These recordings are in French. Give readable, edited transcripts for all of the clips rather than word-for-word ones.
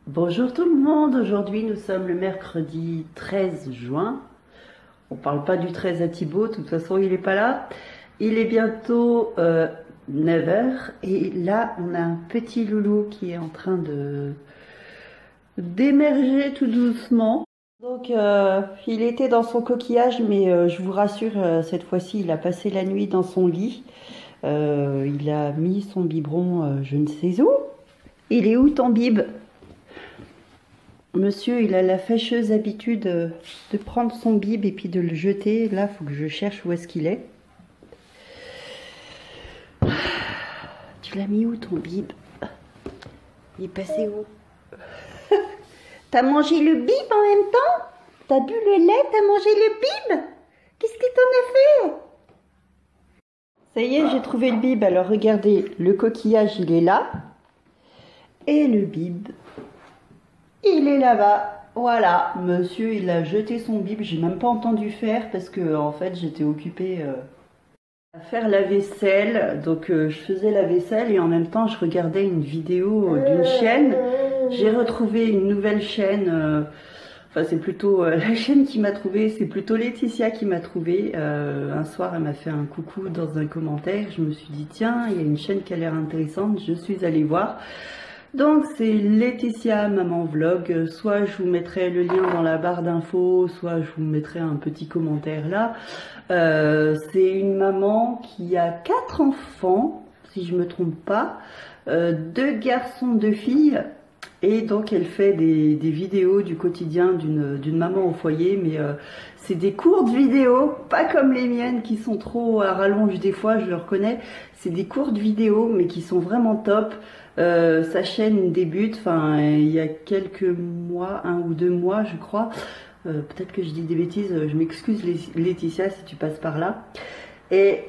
Bonjour tout le monde, aujourd'hui nous sommes le mercredi 13 juin. On parle pas du 13 à Thibaut, de toute façon il n'est pas là. Il est bientôt 9 h et là on a un petit loulou qui est en train d'émerger tout doucement. Donc il était dans son coquillage, mais je vous rassure, cette fois-ci il a passé la nuit dans son lit. Il a mis son biberon je ne sais où. Il est où ton bib? Monsieur, il a la fâcheuse habitude de prendre son bib et puis de le jeter. Là, il faut que je cherche où est-ce qu'il est. Tu l'as mis où ton bib? Il est passé où? T'as mangé le bib en même temps? T'as bu le lait, t'as mangé le bib? Qu'est-ce que t'en as fait? Ça y est, j'ai trouvé le bib. Alors regardez, le coquillage, il est là. Et le bib, il est là-bas. Voilà, monsieur, il a jeté son bib. J'ai même pas entendu faire parce que en fait j'étais occupée à faire la vaisselle. Donc je faisais la vaisselle et en même temps je regardais une vidéo d'une chaîne. J'ai retrouvé une nouvelle chaîne. Enfin c'est plutôt la chaîne qui m'a trouvé. C'est plutôt Laetitia qui m'a trouvé. Un soir elle m'a fait un coucou dans un commentaire. Je me suis dit tiens, il y a une chaîne qui a l'air intéressante. Je suis allée voir. Donc c'est Laetitia Maman Vlog, soit je vous mettrai le lien dans la barre d'infos, soit je vous mettrai un petit commentaire là. C'est une maman qui a 4 enfants, si je me trompe pas, 2 garçons, 2 filles, et donc elle fait des vidéos du quotidien d'une maman au foyer, mais c'est des courtes vidéos, pas comme les miennes qui sont trop à rallonge des fois, je le reconnais. C'est des courtes vidéos, mais qui sont vraiment top. Sa chaîne débute, enfin il y a quelques mois, 1 ou 2 mois je crois. Peut-être que je dis des bêtises, je m'excuse Laetitia si tu passes par là. Et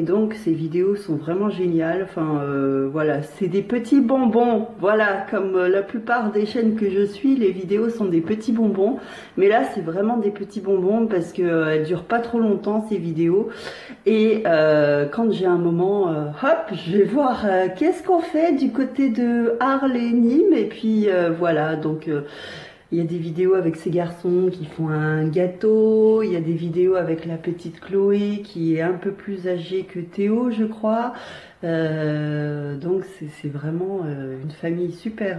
donc ces vidéos sont vraiment géniales. Enfin voilà, c'est des petits bonbons. Voilà, comme la plupart des chaînes que je suis, les vidéos sont des petits bonbons. Mais là c'est vraiment des petits bonbons parce que elles durent pas trop longtemps ces vidéos. Et quand j'ai un moment, hop, je vais voir qu'est-ce qu'on fait du côté de Arles et Nîmes. Et puis voilà, donc il y a des vidéos avec ces garçons qui font un gâteau, il y a des vidéos avec la petite Chloé qui est un peu plus âgée que Théo je crois. Donc c'est vraiment une famille super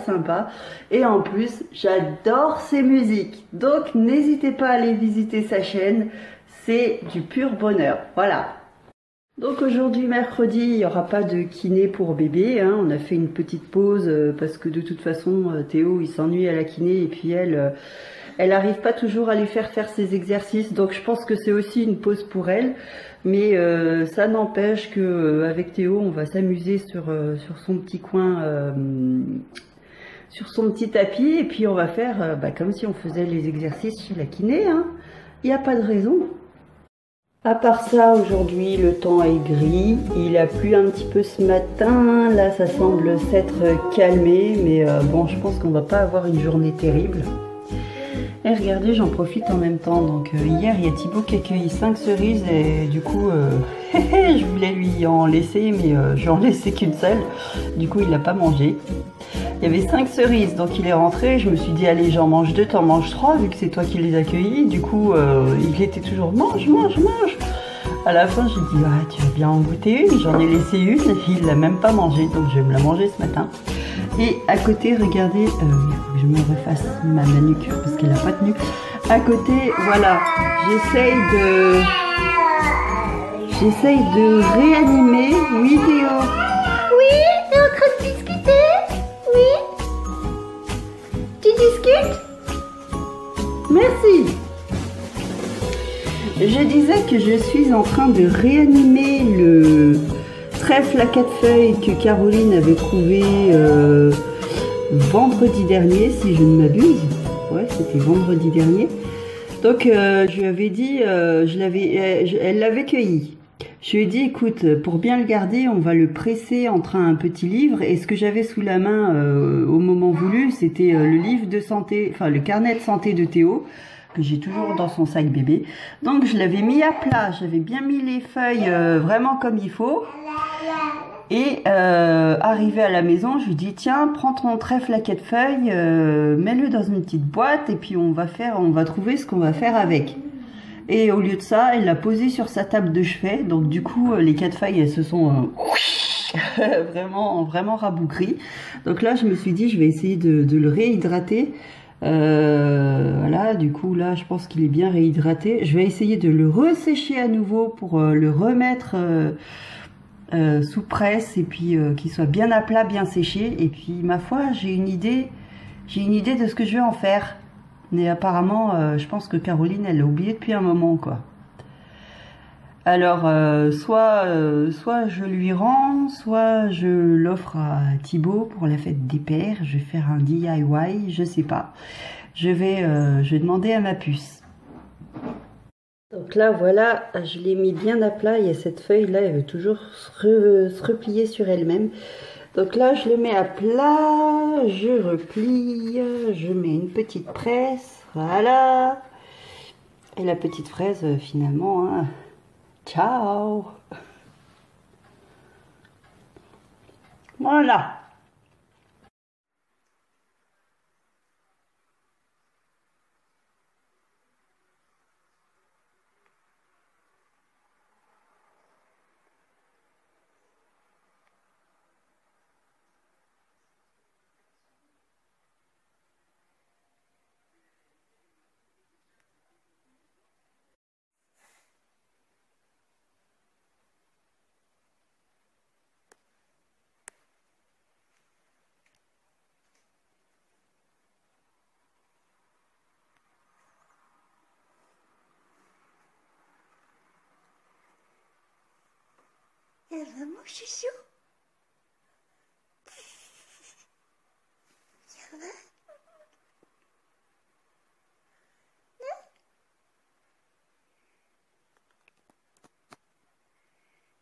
sympa. Et en plus j'adore ses musiques, donc n'hésitez pas à aller visiter sa chaîne, c'est du pur bonheur, voilà. Donc aujourd'hui mercredi, il n'y aura pas de kiné pour bébé, hein. On a fait une petite pause parce que de toute façon Théo il s'ennuie à la kiné et puis elle n'arrive pas toujours à les faire ses exercices, donc je pense que c'est aussi une pause pour elle. Mais ça n'empêche que avec Théo on va s'amuser sur son petit coin, sur son petit tapis, et puis on va faire comme si on faisait les exercices chez la kiné, hein. Il n'y a pas de raison. À part ça, aujourd'hui, le temps est gris. Il a plu un petit peu ce matin. Là, ça semble s'être calmé. Mais bon, je pense qu'on va pas avoir une journée terrible. Et regardez, j'en profite en même temps. Donc hier, il y a Thibaut qui a cueilli 5 cerises. Et du coup, je voulais lui en laisser. Mais je n'en laissais qu'une seule. Du coup, il l'a pas mangé. Il y avait 5 cerises, donc il est rentré. Je me suis dit, allez, j'en mange 2, t'en manges 3, vu que c'est toi qui les as cueillis. Du coup, il était toujours mange. À la fin, j'ai dit, ah, tu veux bien en goûter une? J'en ai laissé une, il l'a même pas mangée, donc je vais me la manger ce matin. Et à côté, regardez, il faut que je me refasse ma manucure parce qu'elle n'a pas tenu. À côté, voilà, j'essaye de réanimer. Oui, Théo? Oui, t'es en train de discuter? Oui? Tu discutes? Merci. Je disais que je suis en train de réanimer le trèfle à 4 feuilles que Caroline avait trouvé vendredi dernier, si je ne m'abuse. Ouais, c'était vendredi dernier. Donc je lui avais dit, elle l'avait cueilli. Je lui ai dit, écoute, pour bien le garder, on va le presser entre un petit livre. Et ce que j'avais sous la main au moment voulu, c'était le livre de santé, enfin le carnet de santé de Théo, que j'ai toujours dans son sac bébé. Donc je l'avais mis à plat, j'avais bien mis les feuilles vraiment comme il faut. Et arrivé à la maison, je lui dis tiens, prends ton trèfle à 4 feuilles, mets-le dans une petite boîte et puis on va trouver ce qu'on va faire avec. Et au lieu de ça, elle l'a posé sur sa table de chevet. Donc du coup, les 4 feuilles, elles se sont vraiment rabougries. Donc là, je me suis dit, je vais essayer de le réhydrater. Voilà, du coup là, je pense qu'il est bien réhydraté. Je vais essayer de le ressécher à nouveau pour le remettre sous presse et puis qu'il soit bien à plat, bien séché. Et puis ma foi, j'ai une idée de ce que je vais en faire. Mais apparemment, je pense que Caroline, elle l'a oublié depuis un moment, quoi. Alors, soit je lui rends, soit je l'offre à Thibaut pour la fête des pères. Je vais faire un DIY, je sais pas. Je vais demander à ma puce. Donc là, voilà, je l'ai mis bien à plat. Il y a cette feuille-là, elle veut toujours se replier sur elle-même. Donc là, je le mets à plat, je replie, je mets une petite presse, voilà. Et la petite fraise, finalement, hein, ciao. Voilà. Elle va, mon chouchou? Ça va?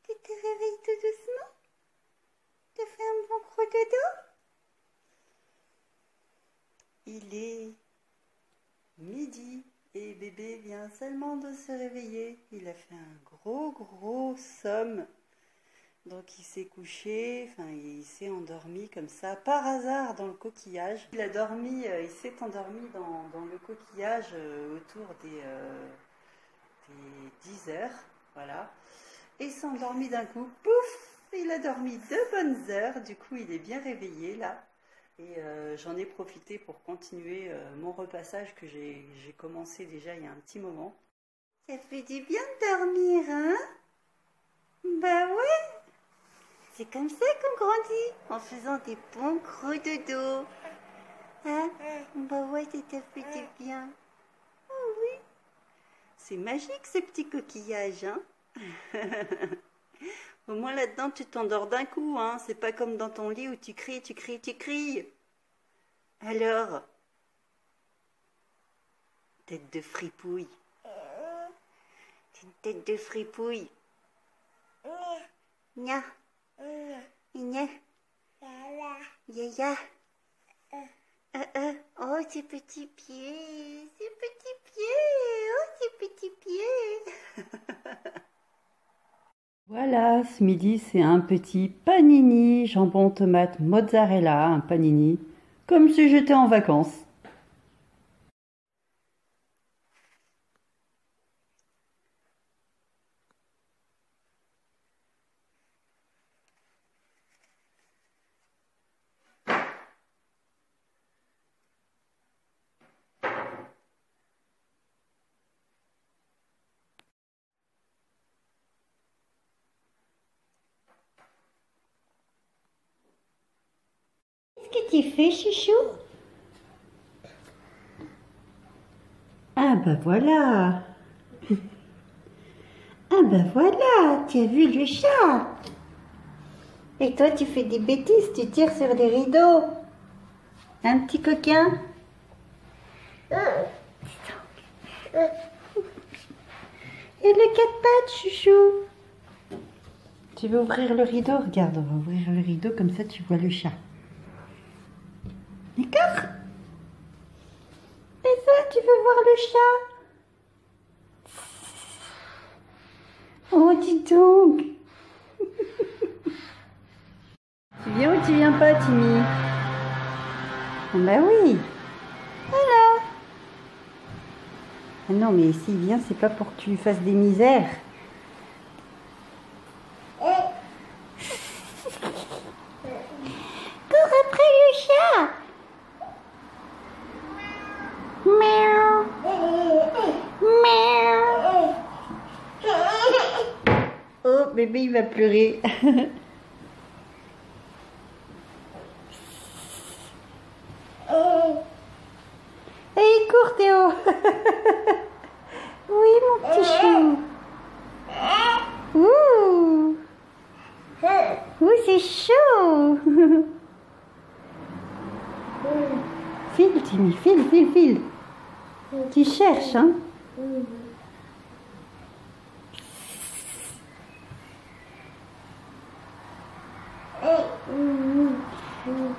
Tu te réveilles tout doucement? Tu fais un bon gros dodo? Il est midi et bébé vient seulement de se réveiller. Il a fait un gros somme. Donc il s'est couché, enfin il s'est endormi comme ça, par hasard dans le coquillage. Il s'est endormi dans le coquillage autour des 10 heures, voilà. Et il s'est endormi d'un coup, pouf, il a dormi 2 bonnes heures, du coup il est bien réveillé là. Et j'en ai profité pour continuer mon repassage que j'ai commencé déjà il y a un petit moment. Ça fait du bien de dormir, hein? Bah ouais! C'est comme ça qu'on grandit, en faisant des bons gros dodos. Hein? Bah ouais, ça t'a fait du bien. Oh oui. C'est magique ces petits coquillages, hein? Au moins là-dedans, tu t'endors d'un coup, hein? C'est pas comme dans ton lit où tu cries. Alors? Tête de fripouille. C'est une tête de fripouille. Nya. Nya. Yaya. Oh, ses petits pieds. Oh, ses petits pieds. Voilà, ce midi, c'est un petit panini, jambon, tomate, mozzarella, un panini, comme si j'étais en vacances. Qu'est-ce que tu fais, chouchou? Ah bah voilà. Ah bah voilà, tu as vu le chat. Et toi, tu fais des bêtises, tu tires sur les rideaux. Un petit coquin. Et le quatre pattes, chouchou. Tu veux ouvrir le rideau? Regarde, on va ouvrir le rideau, comme ça tu vois le chat. D'accord? Et ça, tu veux voir le chat? Oh, dis donc. Tu viens ou tu viens pas, Timmy? Bah oui. Voilà. Ah non, mais s'il vient, c'est pas pour que tu lui fasses des misères. Cours après le chat. Miaou. Miaou. Oh, bébé, il va pleurer. Allez, cours, Théo. Oui, mon petit chou. Ouh. Ouh, c'est chaud. File, Timmy, file, file, file. Tu cherches, hein?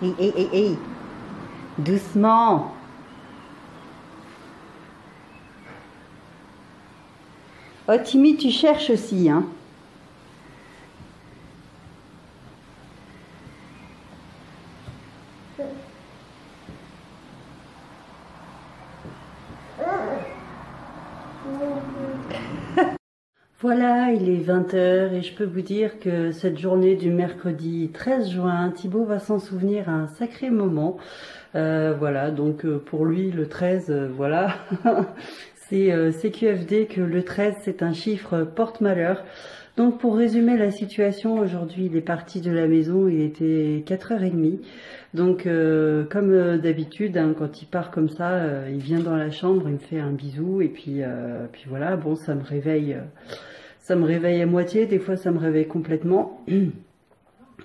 Hé. Doucement. Oh, Timmy, tu cherches aussi, hein? Voilà, il est 20 h et je peux vous dire que cette journée du mercredi 13 juin, Thibaut va s'en souvenir à un sacré moment. Voilà, donc pour lui, le 13, voilà, c'est QFD que le 13, c'est un chiffre porte-malheur. Donc pour résumer la situation, aujourd'hui il est parti de la maison, il était 4 h 30. Donc comme d'habitude, hein, quand il part comme ça, il vient dans la chambre, il me fait un bisou et puis voilà, bon ça me réveille à moitié, des fois ça me réveille complètement.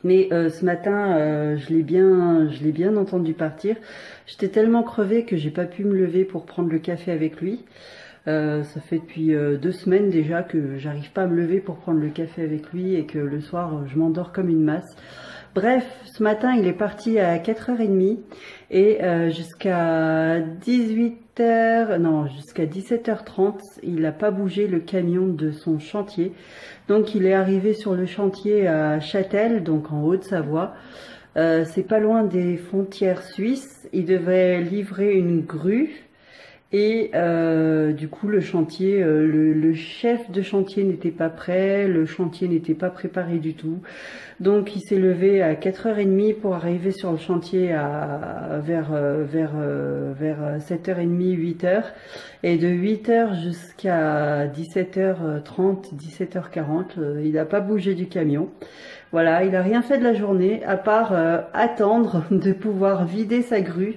Mais ce matin, je l'ai bien entendu partir. J'étais tellement crevée que j'ai pas pu me lever pour prendre le café avec lui. Ça fait depuis 2 semaines déjà que j'arrive pas à me lever pour prendre le café avec lui et que le soir je m'endors comme une masse. Bref, ce matin il est parti à 4 h 30 et jusqu'à 17 h 30, il n'a pas bougé le camion de son chantier. Donc il est arrivé sur le chantier à Châtel, donc en Haute-Savoie. C'est pas loin des frontières suisses. Il devait livrer une grue. Et du coup le chantier, le chef de chantier n'était pas prêt, le chantier n'était pas préparé du tout. Donc il s'est levé à 4 h 30 pour arriver sur le chantier vers 7 h 30, 8 h. Et de 8 h jusqu'à 17 h 30, 17 h 40, il n'a pas bougé du camion. Voilà, il n'a rien fait de la journée à part attendre de pouvoir vider sa grue.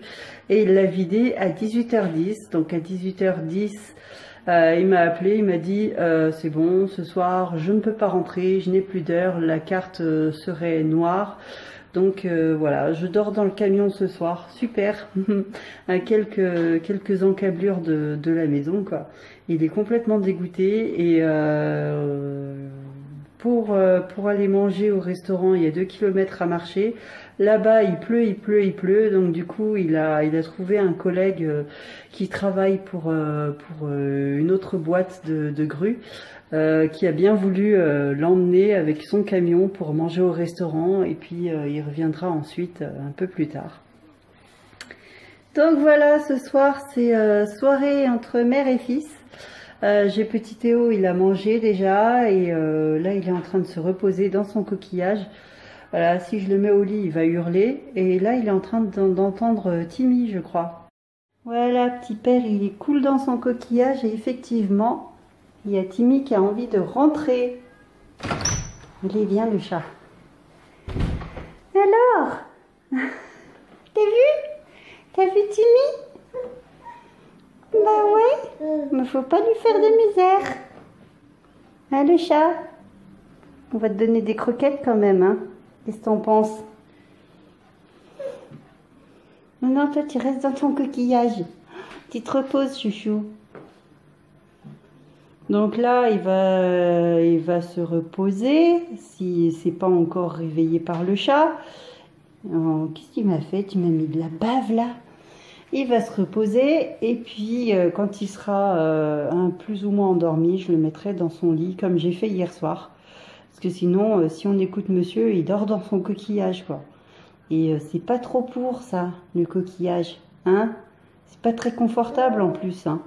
Et il l'a vidé à 18 h 10. Donc à 18 h 10, il m'a appelé, il m'a dit c'est bon, ce soir je ne peux pas rentrer, je n'ai plus d'heure, la carte serait noire. Donc voilà, je dors dans le camion ce soir, super. À quelques encablures de la maison, quoi. Il est complètement dégoûté et pour aller manger au restaurant, il y a 2 km à marcher. Là-bas, il pleut. Donc du coup, il a trouvé un collègue qui travaille pour une autre boîte de grues, qui a bien voulu l'emmener avec son camion pour manger au restaurant. Et puis, il reviendra ensuite un peu plus tard. Donc voilà, ce soir, c'est soirée entre mère et fils. J'ai petit Théo, il a mangé déjà et là il est en train de se reposer dans son coquillage. Voilà, si je le mets au lit, il va hurler. Et là, il est en train d'entendre Timmy, je crois. Voilà, petit père, il est cool dans son coquillage et effectivement, il y a Timmy qui a envie de rentrer. Allez, viens le chat. Alors, t'as vu Timmy? Bah ouais, mais faut pas lui faire de misère. Hein, le chat? On va te donner des croquettes quand même, hein. Qu'est-ce que t'en penses? Non, toi tu restes dans ton coquillage. Tu te reposes, chouchou. Donc là, il va se reposer si c'est pas encore réveillé par le chat. Oh, qu'est-ce qu'il m'a fait? Tu m'as mis de la bave là. Il va se reposer et puis quand il sera plus ou moins endormi, je le mettrai dans son lit comme j'ai fait hier soir. Parce que sinon, si on écoute monsieur, il dort dans son coquillage quoi. Et c'est pas trop pour ça, le coquillage, hein? C'est pas très confortable en plus, hein.